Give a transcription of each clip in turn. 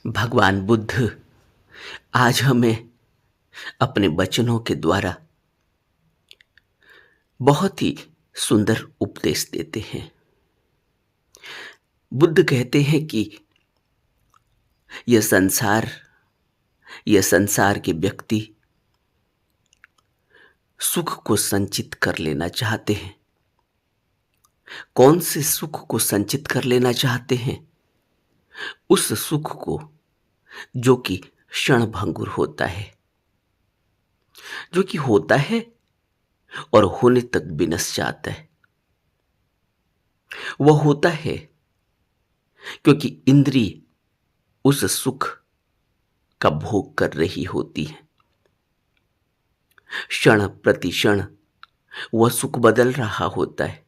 भगवान बुद्ध आज हमें अपने वचनों के द्वारा बहुत ही सुंदर उपदेश देते हैं। बुद्ध कहते हैं कि यह संसार के व्यक्ति सुख को संचित कर लेना चाहते हैं। कौन से सुख को संचित कर लेना चाहते हैं? उस सुख को जो कि क्षणभंगुर होता है, जो कि होता है और होने तक विनष्ट जाता है। वह होता है क्योंकि इंद्रिय उस सुख का भोग कर रही होती है। क्षण प्रति क्षण वह सुख बदल रहा होता है।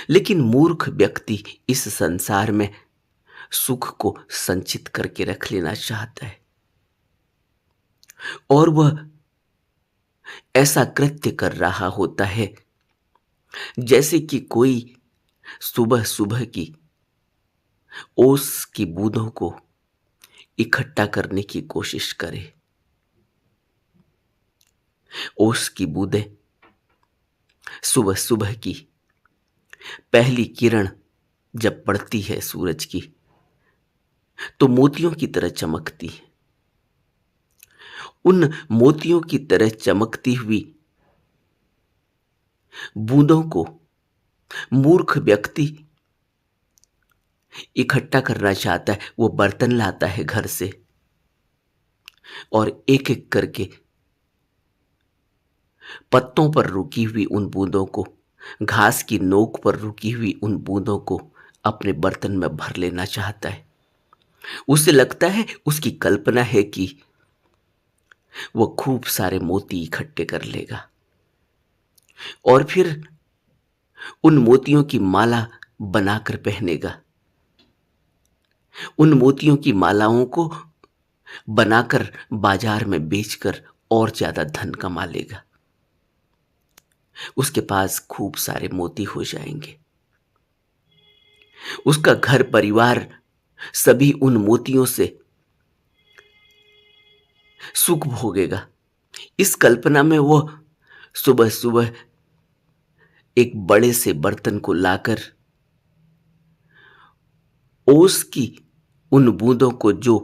लेकिन मूर्ख व्यक्ति इस संसार में सुख को संचित करके रख लेना चाहता है और वह ऐसा कृत्य कर रहा होता है जैसे कि कोई सुबह सुबह की ओस की बूंदों को इकट्ठा करने की कोशिश करे। ओस की बूंदें सुबह सुबह की पहली किरण जब पड़ती है सूरज की तो मोतियों की तरह चमकती है। उन मोतियों की तरह चमकती हुई बूंदों को मूर्ख व्यक्ति इकट्ठा करना चाहता है। वो बर्तन लाता है घर से और एक एक करके पत्तों पर रुकी हुई उन बूंदों को, घास की नोक पर रुकी हुई उन बूंदों को अपने बर्तन में भर लेना चाहता है। उसे लगता है, उसकी कल्पना है कि वो खूब सारे मोती इकट्ठे कर लेगा और फिर उन मोतियों की माला बनाकर पहनेगा। उन मोतियों की मालाओं को बनाकर बाजार में बेचकर और ज्यादा धन कमा लेगा। उसके पास खूब सारे मोती हो जाएंगे। उसका घर परिवार सभी उन मोतियों से सुख भोगेगा। इस कल्पना में वह सुबह सुबह एक बड़े से बर्तन को लाकर ओस की उन बूंदों को जो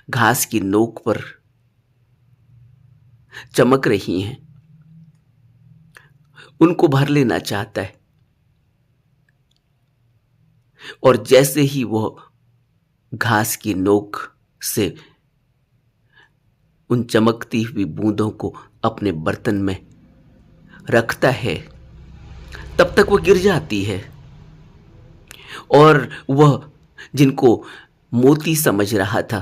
घास की नोक पर चमक रही हैं उनको भर लेना चाहता है। और जैसे ही वह घास की नोक से उन चमकती हुई बूंदों को अपने बर्तन में रखता है तब तक वह गिर जाती है और वह जिनको मोती समझ रहा था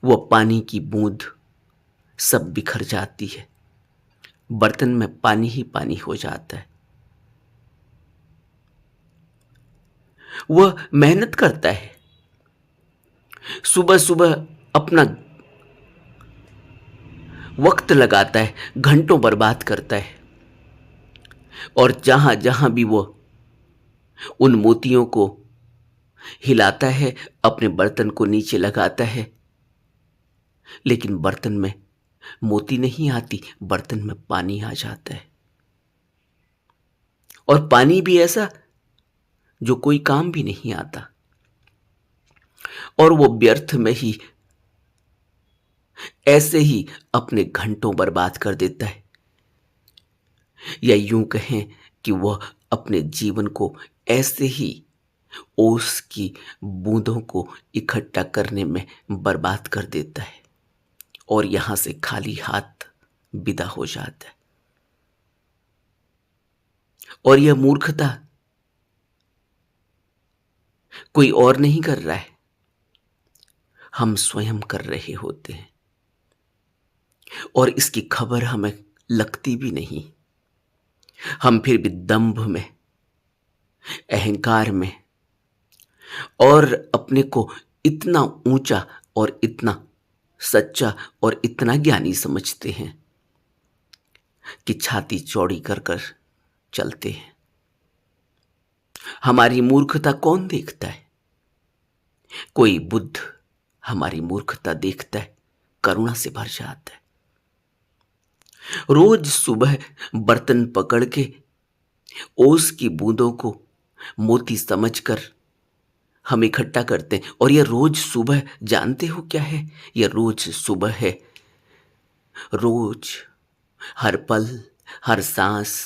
वह पानी की बूंद सब बिखर जाती है। बर्तन में पानी ही पानी हो जाता है। वह मेहनत करता है, सुबह सुबह अपना वक्त लगाता है, घंटों बर्बाद करता है और जहां जहां भी वह उन मोतियों को हिलाता है, अपने बर्तन को नीचे लगाता है, लेकिन बर्तन में मोती नहीं आती, बर्तन में पानी आ जाता है। और पानी भी ऐसा जो कोई काम भी नहीं आता और वो व्यर्थ में ही ऐसे ही अपने घंटों बर्बाद कर देता है। या यूं कहें कि वह अपने जीवन को ऐसे ही ओस की बूंदों को इकट्ठा करने में बर्बाद कर देता है और यहां से खाली हाथ विदा हो जाता है। और यह मूर्खता कोई और नहीं कर रहा है, हम स्वयं कर रहे होते हैं और इसकी खबर हमें लगती भी नहीं। हम फिर भी दंभ में, अहंकार में और अपने को इतना ऊंचा और इतना सच्चा और इतना ज्ञानी समझते हैं कि छाती चौड़ी कर कर चलते हैं। हमारी मूर्खता कौन देखता है? कोई बुद्ध हमारी मूर्खता देखता है, करुणा से भर जाता है। रोज सुबह बर्तन पकड़ के ओस की बूंदों को मोती समझकर हम इकट्ठा करते हैं। और यह रोज सुबह जानते हो क्या है? यह रोज सुबह है। रोज, हर पल, हर सांस।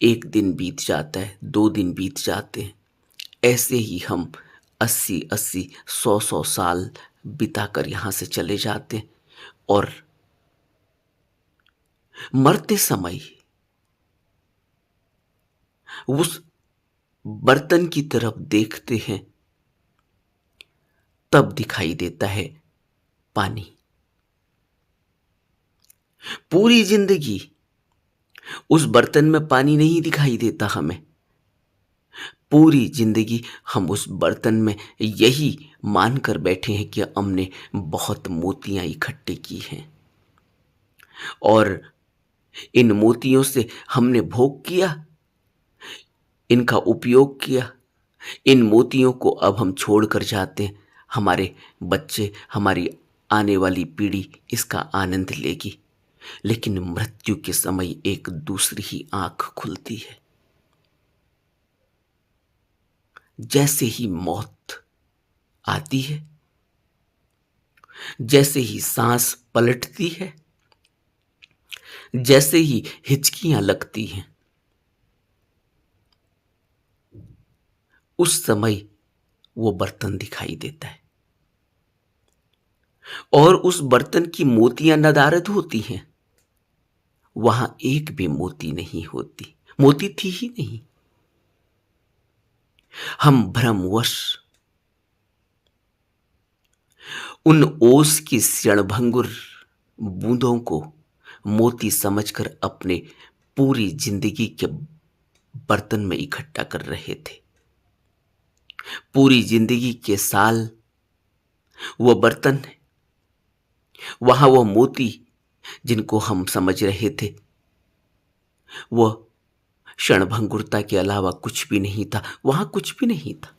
एक दिन बीत जाता है, 2 दिन बीत जाते हैं, ऐसे ही हम 80-80, 100-100 साल बिताकर यहां से चले जाते हैं। और मरते समय उस बर्तन की तरफ देखते हैं, तब दिखाई देता है पानी। पूरी जिंदगी उस बर्तन में पानी नहीं दिखाई देता हमें। पूरी जिंदगी हम उस बर्तन में यही मानकर बैठे हैं कि हमने बहुत मोतियां इकट्ठे की हैं, और इन मोतियों से हमने भोग किया, इनका उपयोग किया। इन मोतियों को अब हम छोड़कर जाते हैं। हमारे बच्चे, हमारी आने वाली पीढ़ी इसका आनंद लेगी। लेकिन मृत्यु के समय एक दूसरी ही आंख खुलती है। जैसे ही मौत आती है, जैसे ही सांस पलटती है, जैसे ही हिचकियां लगती हैं, उस समय वो बर्तन दिखाई देता है। और उस बर्तन की मोतियां नदारद होती हैं। वहां एक भी मोती नहीं होती, मोती थी ही नहीं। हम भ्रमवश उन ओस की क्षणभंगुर बूंदों को मोती समझकर अपने पूरी जिंदगी के बर्तन में इकट्ठा कर रहे थे। पूरी जिंदगी के साल वो बर्तन है, वहां वो मोती जिनको हम समझ रहे थे, वो क्षणभंगुरता के अलावा कुछ भी नहीं था। वहां कुछ भी नहीं था।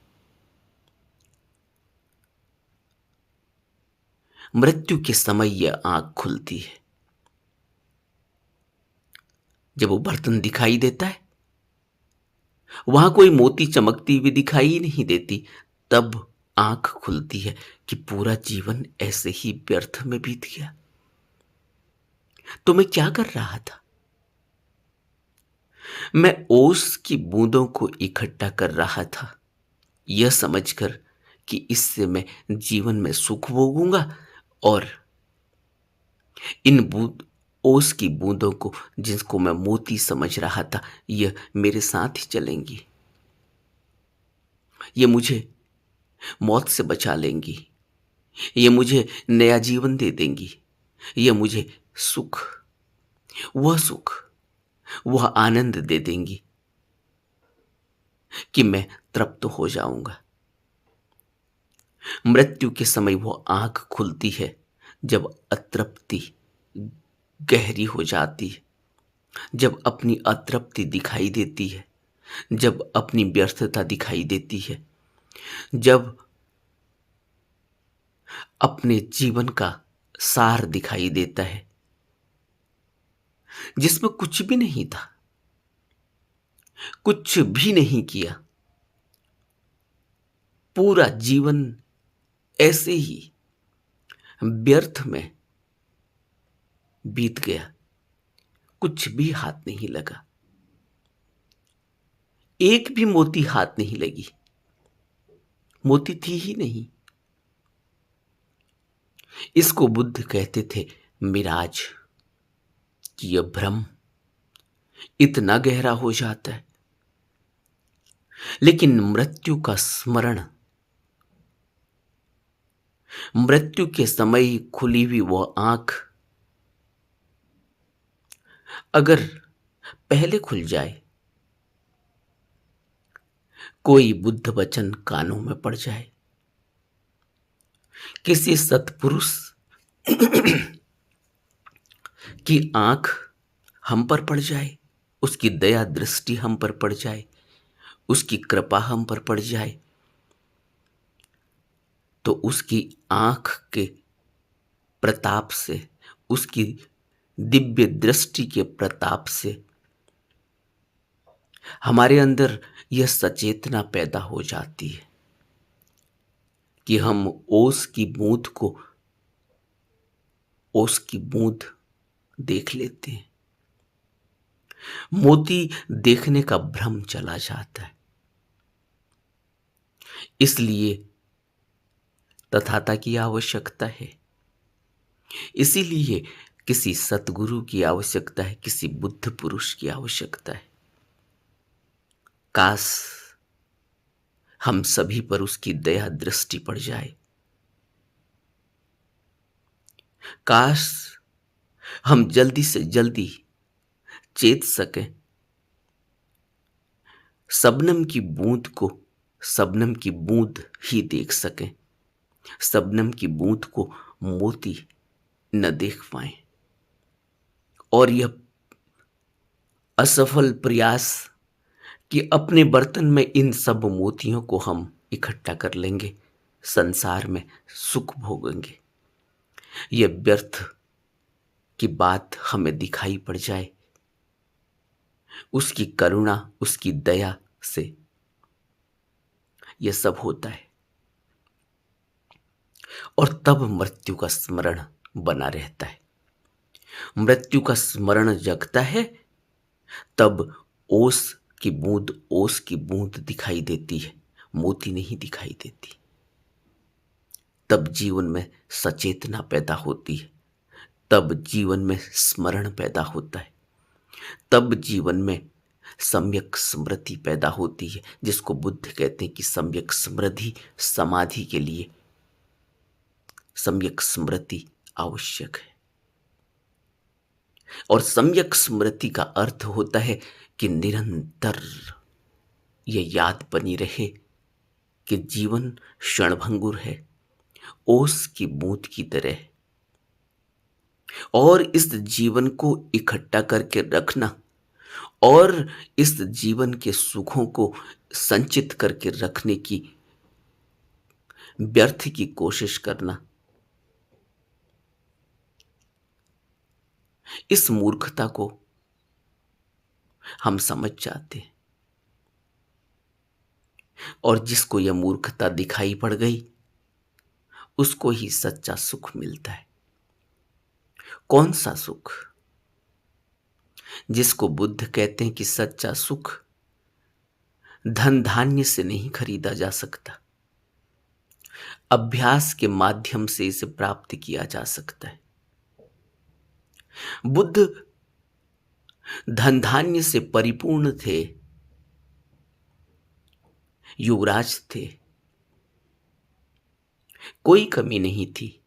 मृत्यु के समय यह आंख खुलती है। जब वो बर्तन दिखाई देता है, वहां कोई मोती चमकती हुई दिखाई ही नहीं देती। तब आंख खुलती है कि पूरा जीवन ऐसे ही व्यर्थ में बीत गया। तो मैं क्या कर रहा था? मैं ओस की बूंदों को इकट्ठा कर रहा था, यह समझकर कि इससे मैं जीवन में सुख भोगूंगा, और इन बूंद ओस की बूंदों को, जिसको मैं मोती समझ रहा था, यह मेरे साथ ही चलेंगी। ये मुझे मौत से बचा लेंगी। ये मुझे नया जीवन दे देंगी। ये मुझे सुख, सुख, वह आनंद दे देंगी कि मैं तृप्त हो जाऊंगा। मृत्यु के समय वो आंख खुलती है जब अतृप्ति गहरी हो जाती है, जब अपनी अतृप्ति दिखाई देती है, जब अपनी व्यर्थता दिखाई देती है, जब अपने जीवन का सार दिखाई देता है, जिसमें कुछ भी नहीं था, कुछ भी नहीं किया, पूरा जीवन ऐसे ही व्यर्थ में बीत गया, कुछ भी हाथ नहीं लगा, एक भी मोती हाथ नहीं लगी, मोती थी ही नहीं। इसको बुद्ध कहते थे मिराज, कि यह भ्रम इतना गहरा हो जाता है। लेकिन मृत्यु का स्मरण, मृत्यु के समय खुली हुई वह आंख अगर पहले खुल जाए, कोई बुद्ध वचन कानों में पड़ जाए, किसी सत्पुरुष की आंख हम पर पड़ जाए, उसकी दया दृष्टि हम पर पड़ जाए, उसकी कृपा हम पर पड़ जाए, तो उसकी आँख के प्रताप से, उसकी दिव्य दृष्टि के प्रताप से हमारे अंदर यह सचेतना पैदा हो जाती है कि हम ओस की बूंद देख लेते हैं। मोती देखने का भ्रम चला जाता है। इसलिए तथाता की आवश्यकता है, इसीलिए किसी सतगुरु की आवश्यकता है, किसी बुद्ध पुरुष की आवश्यकता है। काश हम सभी पर उसकी दया दृष्टि पड़ जाए। काश हम जल्दी से जल्दी चेत सकें, शबनम की बूंद को शबनम की बूंद ही देख सकें, शबनम की बूंद को मोती न देख पाए। और यह असफल प्रयास कि अपने बर्तन में इन सब मोतियों को हम इकट्ठा कर लेंगे, संसार में सुख भोगेंगे, यह व्यर्थ की बात हमें दिखाई पड़ जाए। उसकी करुणा, उसकी दया से यह सब होता है। और तब मृत्यु का स्मरण बना रहता है। मृत्यु का स्मरण जगता है, तब ओस की बूंद दिखाई देती है, मोती नहीं दिखाई देती। तब जीवन में सचेतना पैदा होती है, तब जीवन में स्मरण पैदा होता है, तब जीवन में सम्यक स्मृति पैदा होती है, जिसको बुद्ध कहते हैं कि सम्यक स्मृति समाधि के लिए सम्यक स्मृति आवश्यक है। और सम्यक स्मृति का अर्थ होता है कि निरंतर यह याद बनी रहे कि जीवन क्षणभंगुर है, ओस की बूंद की तरह, और इस जीवन को इकट्ठा करके रखना और इस जीवन के सुखों को संचित करके रखने की व्यर्थ की कोशिश करना, इस मूर्खता को हम समझ जाते हैं। और जिसको यह मूर्खता दिखाई पड़ गई, उसको ही सच्चा सुख मिलता है। कौन सा सुख? जिसको बुद्ध कहते हैं कि सच्चा सुख धन धान्य से नहीं खरीदा जा सकता, अभ्यास के माध्यम से इसे प्राप्त किया जा सकता है। बुद्ध धन धान्य से परिपूर्ण थे, युवराज थे, कोई कमी नहीं थी,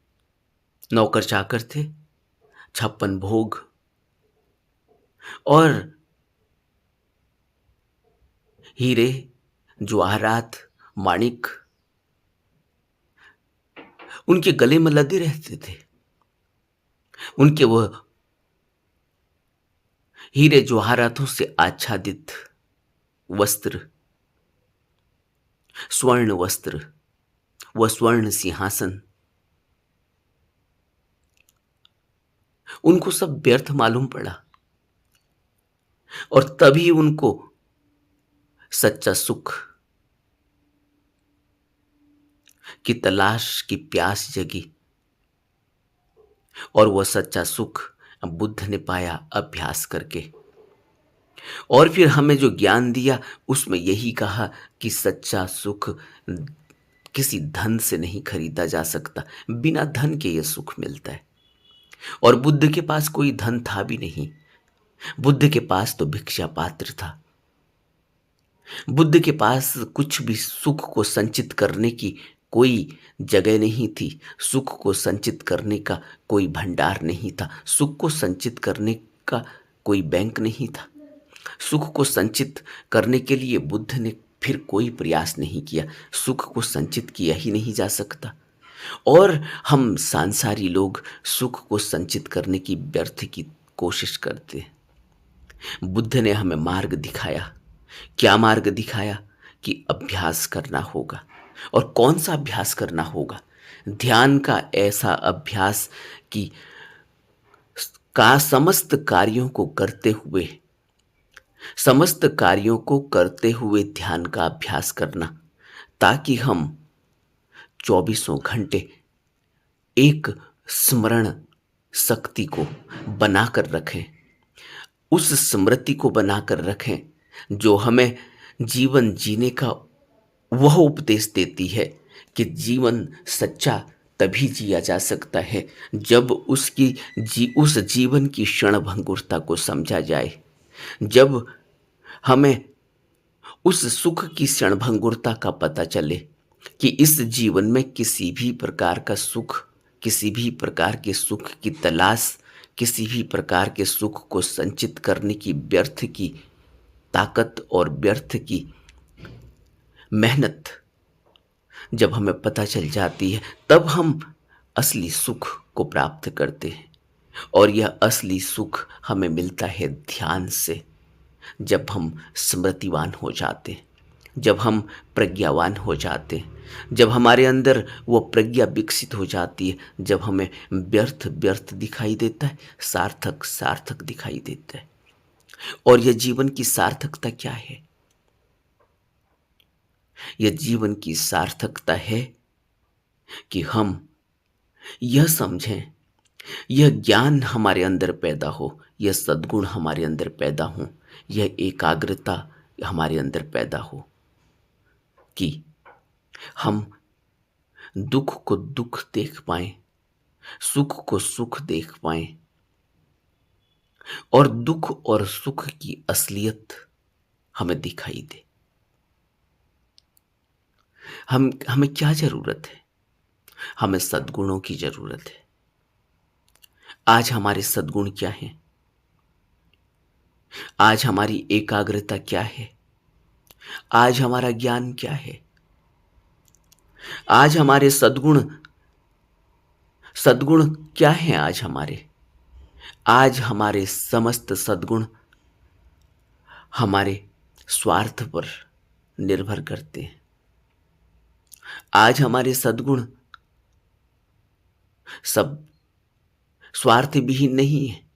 नौकर चाकर थे, 56 भोग, और हीरे जवाहरात माणिक उनके गले में लदे रहते थे। उनके वह हीरे जवाहरातों से आच्छादित वस्त्र, स्वर्ण वस्त्र, वह स्वर्ण सिंहासन, उनको सब व्यर्थ मालूम पड़ा। और तभी उनको सच्चा सुख की तलाश की प्यास जगी, और वह सच्चा सुख बुद्ध ने पाया अभ्यास करके। और फिर हमें जो ज्ञान दिया उसमें यही कहा कि सच्चा सुख किसी धन से नहीं खरीदा जा सकता, बिना धन के यह सुख मिलता है। और बुद्ध के पास कोई धन था भी नहीं, बुद्ध के पास तो भिक्षा पात्र था। बुद्ध के पास कुछ भी सुख को संचित करने की कोई जगह नहीं थी, सुख को संचित करने का कोई भंडार नहीं था, सुख को संचित करने का कोई बैंक नहीं था। सुख को संचित करने के लिए बुद्ध ने फिर कोई प्रयास नहीं किया, सुख को संचित किया ही नहीं जा सकता। और हम सांसारी लोग सुख को संचित करने की व्यर्थ की कोशिश करते हैं। बुद्ध ने हमें मार्ग दिखाया। क्या मार्ग दिखाया? कि अभ्यास करना होगा। और कौन सा अभ्यास करना होगा? ध्यान का ऐसा अभ्यास कि का समस्त कार्यों को करते हुए ध्यान का अभ्यास करना, ताकि हम चौबीसों घंटे एक स्मरण शक्ति को बनाकर रखें, उस स्मृति को बनाकर रखें जो हमें जीवन जीने का वह उपदेश देती है कि जीवन सच्चा तभी जिया जा सकता है जब उस जीवन की क्षणभंगुरता को समझा जाए, जब हमें उस सुख की क्षणभंगुरता का पता चले कि इस जीवन में किसी भी प्रकार का सुख, किसी भी प्रकार के सुख की तलाश, किसी भी प्रकार के सुख को संचित करने की व्यर्थ की ताकत और व्यर्थ की मेहनत जब हमें पता चल जाती है, तब हम असली सुख को प्राप्त करते हैं। और यह असली सुख हमें मिलता है ध्यान से, जब हम स्मृतिवान हो जाते हैं, जब हम प्रज्ञावान हो जाते हैं, जब हमारे अंदर वो प्रज्ञा विकसित हो जाती है, जब हमें व्यर्थ व्यर्थ दिखाई देता है, सार्थक सार्थक दिखाई देता है। और यह जीवन की सार्थकता क्या है? यह जीवन की सार्थकता है कि हम यह समझें, यह ज्ञान हमारे अंदर पैदा हो, यह सद्गुण हमारे अंदर पैदा हो, यह एकाग्रता हमारे अंदर पैदा हो कि हम दुख को दुख देख पाएं, सुख को सुख देख पाएं और दुख और सुख की असलियत हमें दिखाई दे। हमें क्या जरूरत है? हमें सद्गुणों की जरूरत है। आज हमारे सद्गुण क्या हैं? आज हमारी एकाग्रता क्या है? आज हमारा ज्ञान क्या है? आज हमारे सद्गुण सद्गुण क्या हैं? आज हमारे समस्त सद्गुण हमारे स्वार्थ पर निर्भर करते हैं। आज हमारे सद्गुण सब स्वार्थ विहीन नहीं है।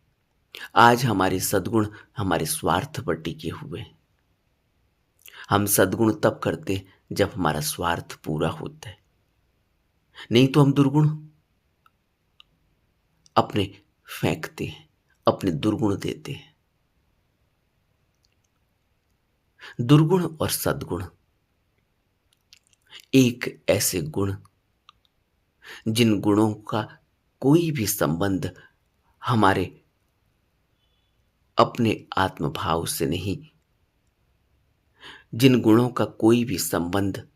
आज हमारे सद्गुण हमारे स्वार्थ पर टिके हुए हैं। हम सद्गुण तब करते हैं जब हमारा स्वार्थ पूरा होता है, नहीं तो हम दुर्गुण अपने फेंकते हैं, अपने दुर्गुण देते हैं। दुर्गुण और सद्गुण एक ऐसे गुण जिन गुणों का कोई भी संबंध हमारे अपने आत्मभाव से नहीं, जिन गुणों का कोई भी संबंध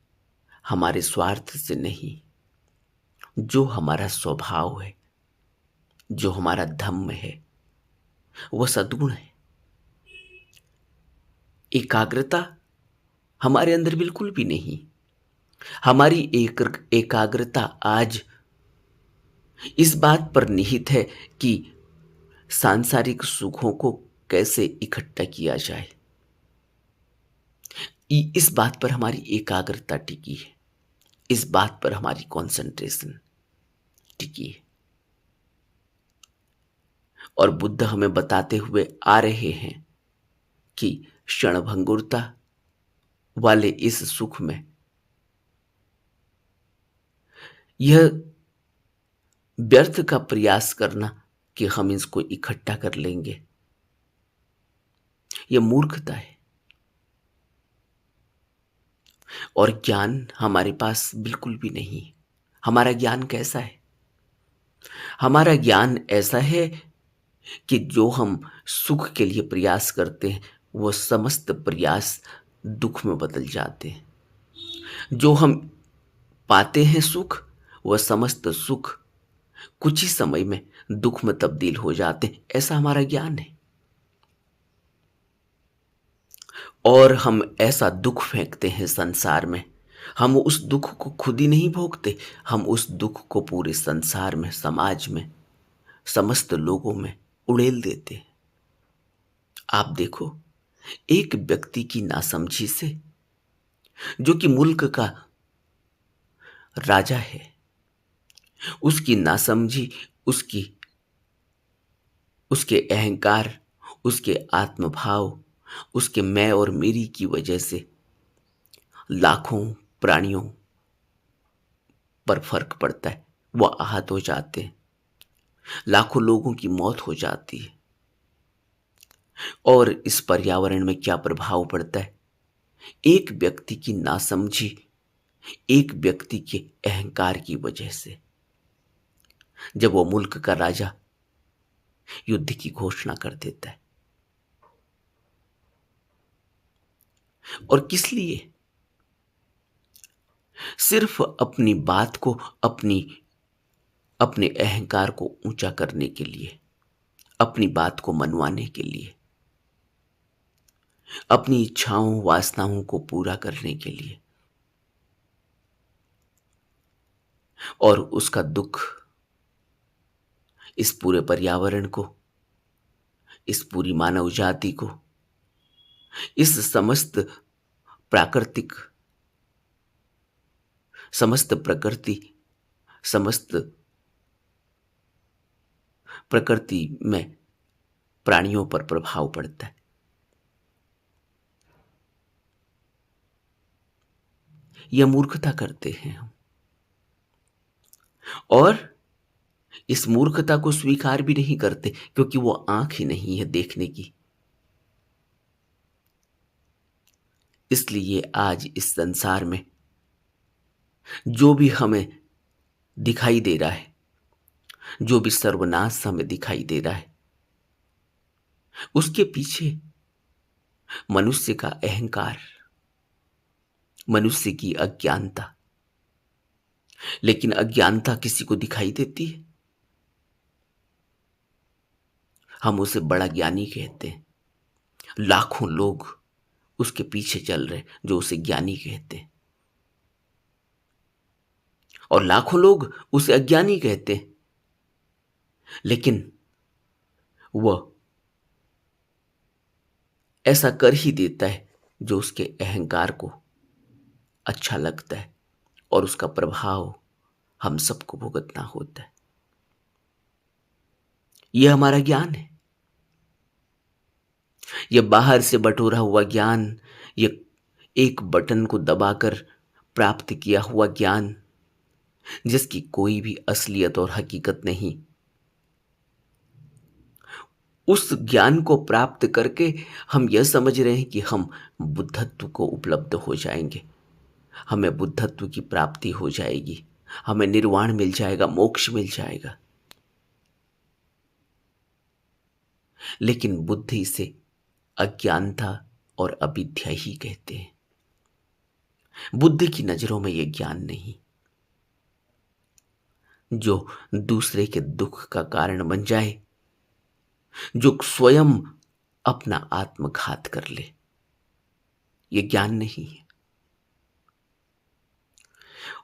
हमारे स्वार्थ से नहीं, जो हमारा स्वभाव है, जो हमारा धम्म है, वह सद्गुण है। एकाग्रता हमारे अंदर बिल्कुल भी नहीं। हमारी एकाग्रता आज इस बात पर निहित है कि सांसारिक सुखों को कैसे इकट्ठा किया जाए। इस बात पर हमारी एकाग्रता टिकी है, इस बात पर हमारी कंसंट्रेशन टिकी है। और बुद्ध हमें बताते हुए आ रहे हैं कि क्षणभंगुरता वाले इस सुख में यह व्यर्थ का प्रयास करना कि हम इसको इकट्ठा कर लेंगे, यह मूर्खता है। और ज्ञान हमारे पास बिल्कुल भी नहीं। हमारा ज्ञान कैसा है? हमारा ज्ञान ऐसा है कि जो हम सुख के लिए प्रयास करते हैं, वो समस्त प्रयास दुख में बदल जाते हैं। जो हम पाते हैं सुख, वह समस्त सुख कुछ ही समय में दुख में तब्दील हो जाते हैं। ऐसा हमारा ज्ञान है। और हम ऐसा दुख फेंकते हैं संसार में। हम उस दुख को खुद ही नहीं भोगते, हम उस दुख को पूरे संसार में, समाज में, समस्त लोगों में उड़ेल देते हैं। आप देखो, एक व्यक्ति की नासमझी से, जो कि मुल्क का राजा है, उसकी नासमझी, उसकी उसके अहंकार, उसके आत्मभाव, उसके मैं और मेरी की वजह से लाखों प्राणियों पर फर्क पड़ता है। वो आहत हो जाते हैं, लाखों लोगों की मौत हो जाती है। और इस पर्यावरण में क्या प्रभाव पड़ता है? एक व्यक्ति की नासमझी, एक व्यक्ति के अहंकार की वजह से, जब वो मुल्क का राजा युद्ध की घोषणा कर देता है। और किस लिए? सिर्फ अपनी बात को, अपनी अपने अहंकार को ऊंचा करने के लिए, अपनी बात को मनवाने के लिए, अपनी इच्छाओं वासनाओं को पूरा करने के लिए। और उसका दुख इस पूरे पर्यावरण को, इस पूरी मानव जाति को, इस प्राकृतिक समस्त प्रकृति समस्त प्रकृति में प्राणियों पर प्रभाव पड़ता है। यह मूर्खता करते हैं हम, और इस मूर्खता को स्वीकार भी नहीं करते, क्योंकि वो आंख ही नहीं है देखने की। इसलिए आज इस संसार में जो भी हमें दिखाई दे रहा है, जो भी सर्वनाश हमें दिखाई दे रहा है, उसके पीछे मनुष्य का अहंकार, मनुष्य की अज्ञानता। लेकिन अज्ञानता किसी को दिखाई देती है? हम उसे बड़ा ज्ञानी कहते हैं। लाखों लोग उसके पीछे चल रहे जो उसे ज्ञानी कहते हैं, और लाखों लोग उसे अज्ञानी कहते हैं। लेकिन वह ऐसा कर ही देता है जो उसके अहंकार को अच्छा लगता है, और उसका प्रभाव हम सबको भुगतना होता है। यह हमारा ज्ञान है, यह बाहर से बटोरा हुआ ज्ञान, यह एक बटन को दबाकर प्राप्त किया हुआ ज्ञान, जिसकी कोई भी असलियत और हकीकत नहीं। उस ज्ञान को प्राप्त करके हम यह समझ रहे हैं कि हम बुद्धत्व को उपलब्ध हो जाएंगे, हमें बुद्धत्व की प्राप्ति हो जाएगी, हमें निर्वाण मिल जाएगा, मोक्ष मिल जाएगा। लेकिन बुद्धि से अज्ञानता और अविद्या ही कहते हैं। बुद्धि की नजरों में यह ज्ञान नहीं, जो दूसरे के दुख का कारण बन जाए, जो स्वयं अपना आत्मघात कर ले, यह ज्ञान नहीं है।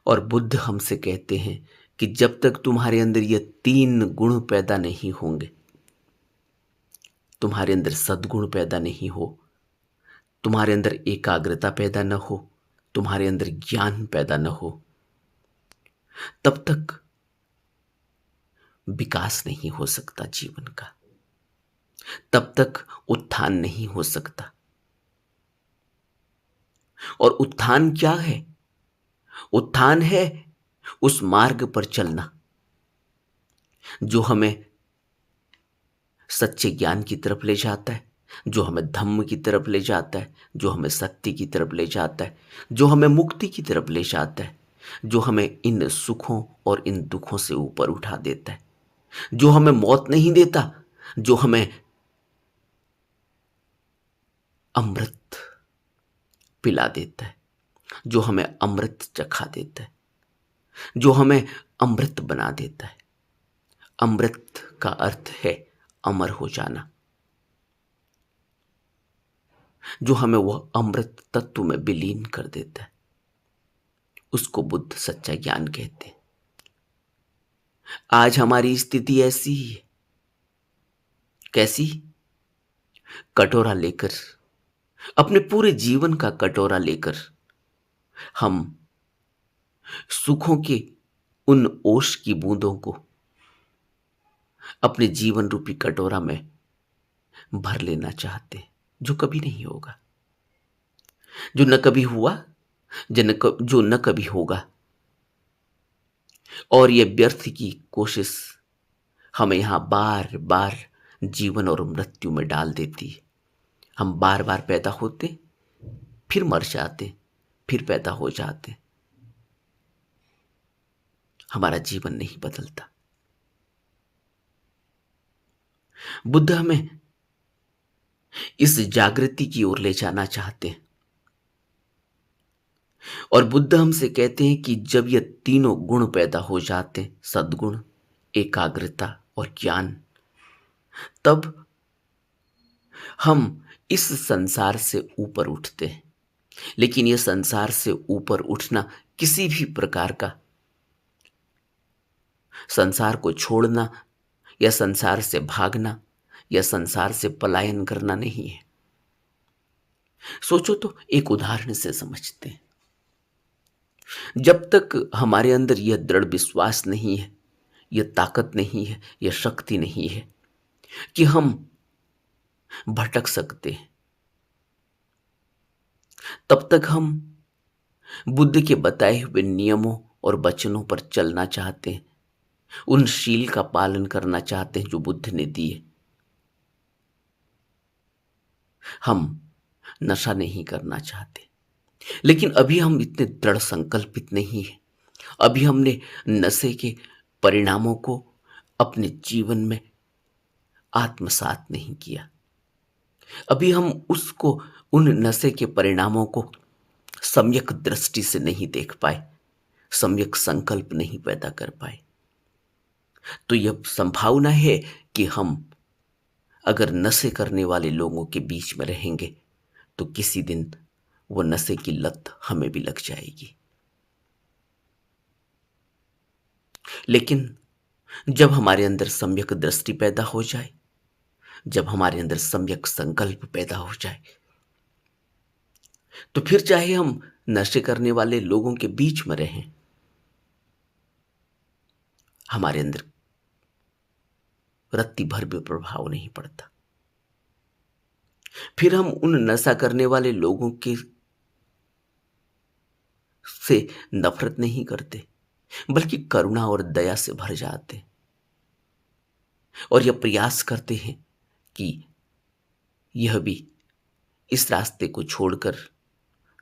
और बुद्ध हमसे कहते हैं कि जब तक तुम्हारे अंदर ये 3 गुण पैदा नहीं होंगे, तुम्हारे अंदर सद्गुण पैदा नहीं हो, तुम्हारे अंदर एकाग्रता पैदा न हो, तुम्हारे अंदर ज्ञान पैदा न हो, तब तक विकास नहीं हो सकता जीवन का, तब तक उत्थान नहीं हो सकता। और उत्थान क्या है? उत्थान है उस मार्ग पर चलना जो हमें सच्चे ज्ञान की तरफ ले जाता है, जो हमें धम्म की तरफ ले जाता है, जो हमें सत्य की तरफ ले जाता है, जो हमें मुक्ति की तरफ ले जाता है, जो हमें इन सुखों और इन दुखों से ऊपर उठा देता है, जो हमें मौत नहीं देता, जो हमें अमृत पिला देता है, जो हमें अमृत चखा देता है, जो हमें अमृत बना देता है। अमृत का अर्थ है अमर हो जाना, जो हमें वह अमृत तत्व में विलीन कर देता है, उसको बुद्ध सच्चा ज्ञान कहते हैं। आज हमारी स्थिति ऐसी ही है। कैसी? कटोरा लेकर, अपने पूरे जीवन का कटोरा लेकर हम सुखों के उन ओश की बूंदों को अपने जीवन रूपी कटोरा में भर लेना चाहते हैं, जो कभी नहीं होगा, जो न कभी हुआ, जो न कभी होगा। और ये व्यर्थ की कोशिश हमें यहां बार बार जीवन और मृत्यु में डाल देती है। हम बार बार पैदा होते, फिर मर जाते, फिर पैदा हो जाते। हमारा जीवन नहीं बदलता। बुद्ध हमें इस जागृति की ओर ले जाना चाहते हैं। और बुद्ध हमसे कहते हैं कि जब ये तीनों गुण पैदा हो जाते, सद्गुण, एकाग्रता और ज्ञान, तब हम इस संसार से ऊपर उठते हैं। लेकिन यह संसार से ऊपर उठना किसी भी प्रकार का, संसार को छोड़ना या संसार से भागना या संसार से पलायन करना नहीं है। सोचो तो, एक उदाहरण से समझते हैं। जब तक हमारे अंदर यह दृढ़ विश्वास नहीं है, यह ताकत नहीं है, यह शक्ति नहीं है कि हम भटक सकते हैं, तब तक हम बुद्ध के बताए हुए नियमों और वचनों पर चलना चाहते हैं, उन शील का पालन करना चाहते हैं जो बुद्ध ने दिए। हम नशा नहीं करना चाहते, लेकिन अभी हम इतने दृढ़ संकल्पित नहीं हैं। अभी हमने नशे के परिणामों को अपने जीवन में आत्मसात नहीं किया। अभी हम उसको, उन नशे के परिणामों को सम्यक दृष्टि से नहीं देख पाए, सम्यक संकल्प नहीं पैदा कर पाए। तो यह संभावना है कि हम अगर नशे करने वाले लोगों के बीच में रहेंगे तो किसी दिन वो नशे की लत हमें भी लग जाएगी। लेकिन जब हमारे अंदर सम्यक दृष्टि पैदा हो जाए, जब हमारे अंदर सम्यक संकल्प पैदा हो जाए, तो फिर चाहे हम नशे करने वाले लोगों के बीच में रहें, हमारे अंदर रत्ती भर भी प्रभाव नहीं पड़ता। फिर हम उन नशा करने वाले लोगों के से नफरत नहीं करते, बल्कि करुणा और दया से भर जाते और यह प्रयास करते हैं कि यह भी इस रास्ते को छोड़कर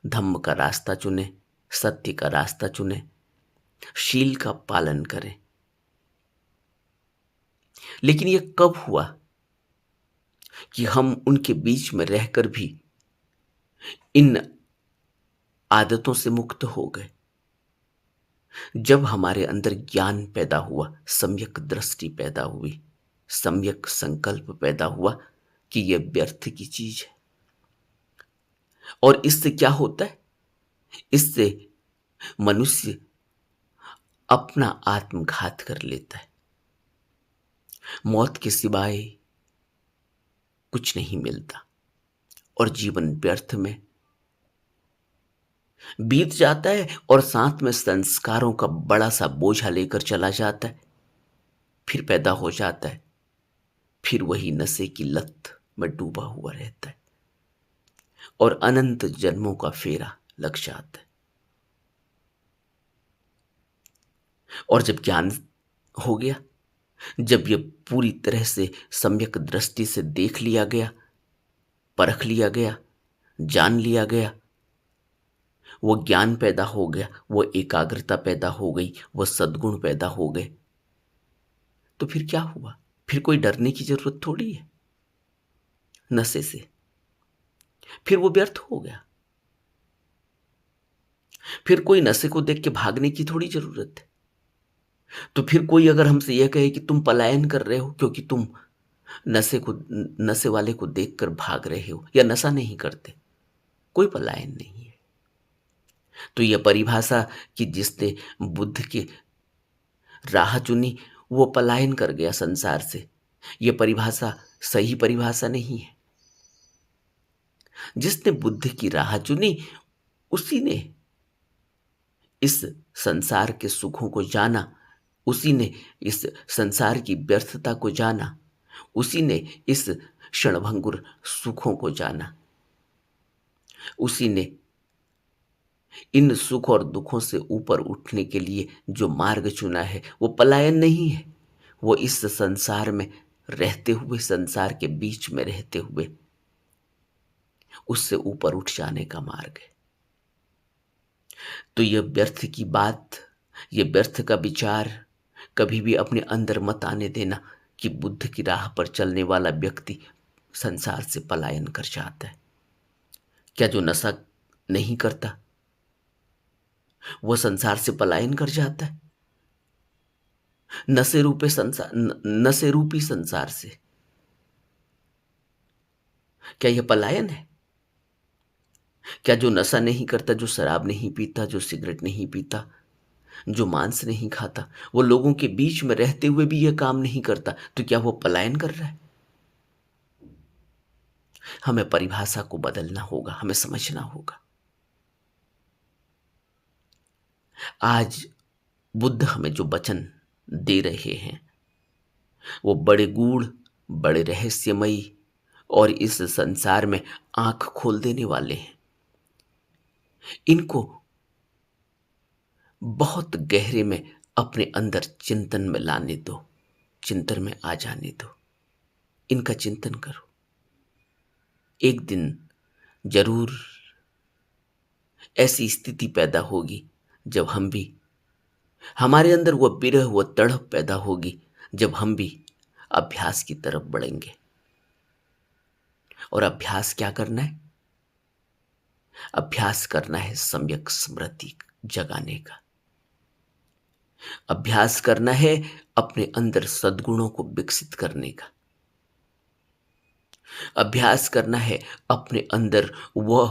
धम्म का रास्ता चुने, सत्य का रास्ता चुने, शील का पालन करें। लेकिन यह कब हुआ कि हम उनके बीच में रहकर भी इन आदतों से मुक्त हो गए? जब हमारे अंदर ज्ञान पैदा हुआ, सम्यक दृष्टि पैदा हुई, सम्यक संकल्प पैदा हुआ कि यह व्यर्थ की चीज है। और इससे क्या होता है? इससे मनुष्य अपना आत्मघात कर लेता है। मौत के सिवाय कुछ नहीं मिलता और जीवन व्यर्थ में बीत जाता है और साथ में संस्कारों का बड़ा सा बोझा लेकर चला जाता है। फिर पैदा हो जाता है, फिर वही नशे की लत में डूबा हुआ रहता है और अनंत जन्मों का फेरा लग जाता है। और जब ज्ञान हो गया, जब ये पूरी तरह से सम्यक दृष्टि से देख लिया गया, परख लिया गया, जान लिया गया, वो ज्ञान पैदा हो गया, वो एकाग्रता पैदा हो गई, वो सद्गुण पैदा हो गए, तो फिर क्या हुआ? फिर कोई डरने की जरूरत थोड़ी है नशे से। फिर वो व्यर्थ हो गया। फिर कोई नशे को देख के भागने की थोड़ी जरूरत है। तो फिर कोई अगर हमसे यह कहे कि तुम पलायन कर रहे हो क्योंकि तुम नशे वाले को देखकर भाग रहे हो या नशा नहीं करते, कोई पलायन नहीं है। तो यह परिभाषा कि जिसने बुद्ध की राह चुनी वो पलायन कर गया संसार से, यह परिभाषा सही परिभाषा नहीं है। जिसने बुद्ध की राह चुनी उसी ने इस संसार के सुखों को जाना, उसी ने इस संसार की व्यर्थता को जाना, उसी ने इस क्षणभंगुर सुखों को जाना, उसी ने इन सुख और दुखों से ऊपर उठने के लिए जो मार्ग चुना है वो पलायन नहीं है, वो इस संसार में रहते हुए, संसार के बीच में रहते हुए उससे ऊपर उठ जाने का मार्ग है। तो यह व्यर्थ की बात, ये व्यर्थ का विचार कभी भी अपने अंदर मत आने देना कि बुद्ध की राह पर चलने वाला व्यक्ति संसार से पलायन कर जाता है। क्या जो नशा नहीं करता वह संसार से पलायन कर जाता है? नशे रूपी संसार से क्या यह पलायन है? क्या जो नशा नहीं करता, जो शराब नहीं पीता, जो सिगरेट नहीं पीता, जो मांस नहीं खाता, वो लोगों के बीच में रहते हुए भी यह काम नहीं करता, तो क्या वो पलायन कर रहा है? हमें परिभाषा को बदलना होगा, हमें समझना होगा। आज बुद्ध हमें जो वचन दे रहे हैं वो बड़े गूढ़, बड़े रहस्यमयी और इस संसार में आंख खोल देने वाले हैं। इनको बहुत गहरे में अपने अंदर चिंतन में लाने दो, चिंतन में आ जाने दो, इनका चिंतन करो। एक दिन जरूर ऐसी स्थिति पैदा होगी जब हम भी, हमारे अंदर वह विरह, वह तड़प पैदा होगी जब हम भी अभ्यास की तरफ बढ़ेंगे। और अभ्यास क्या करना है? अभ्यास करना है सम्यक स्मृति जगाने का। अभ्यास करना है अपने अंदर सद्गुणों को विकसित करने का। अभ्यास करना है अपने अंदर वह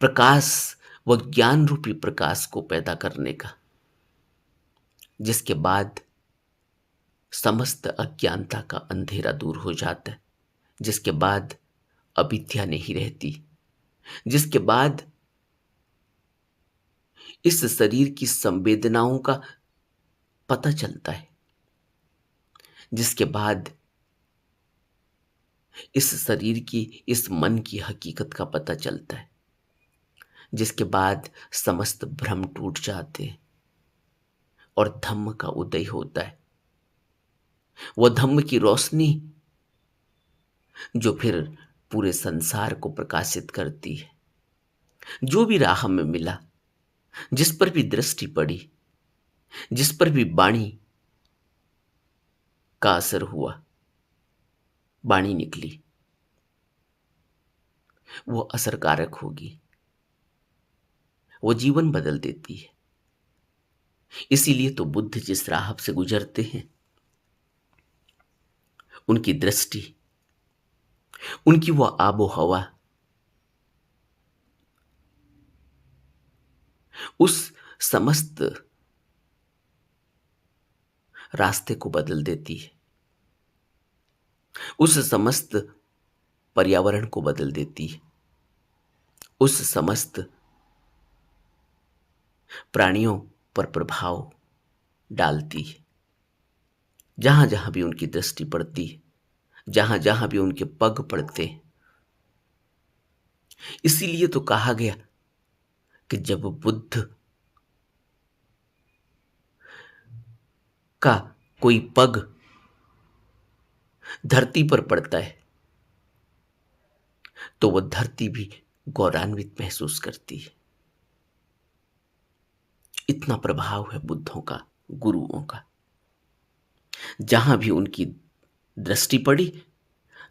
प्रकाश, वह ज्ञान रूपी प्रकाश को पैदा करने का, जिसके बाद समस्त अज्ञानता का अंधेरा दूर हो जाता है, जिसके बाद अविद्या नहीं रहती, जिसके बाद इस शरीर की संवेदनाओं का पता चलता है, जिसके बाद इस शरीर की, इस मन की हकीकत का पता चलता है, जिसके बाद समस्त भ्रम टूट जाते हैं और धम्म का उदय होता है। वह धम्म की रोशनी जो फिर पूरे संसार को प्रकाशित करती है। जो भी राह में मिला, जिस पर भी दृष्टि पड़ी, जिस पर भी वाणी का असर हुआ, वाणी निकली, वो असरकारक होगी, वो जीवन बदल देती है। इसीलिए तो बुद्ध जिस राह से गुजरते हैं, उनकी दृष्टि, उनकी वो आबो हवा उस समस्त रास्ते को बदल देती है, उस समस्त पर्यावरण को बदल देती है, उस समस्त प्राणियों पर प्रभाव डालती है। जहां जहां भी उनकी दृष्टि पड़ती है, जहां जहां भी उनके पग पड़ते हैं। इसीलिए तो कहा गया कि जब बुद्ध का कोई पग धरती पर पड़ता है तो वह धरती भी गौरवान्वित महसूस करती है। इतना प्रभाव है बुद्धों का, गुरुओं का। जहां भी उनकी दृष्टि पड़ी,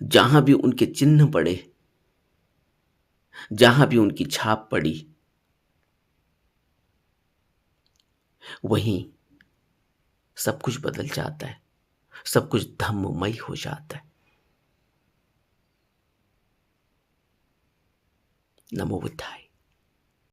जहां भी उनके चिन्ह पड़े, जहां भी उनकी छाप पड़ी, वहीं सब कुछ बदल जाता है, सब कुछ धम्ममय हो जाता है। नमो बुद्धाय।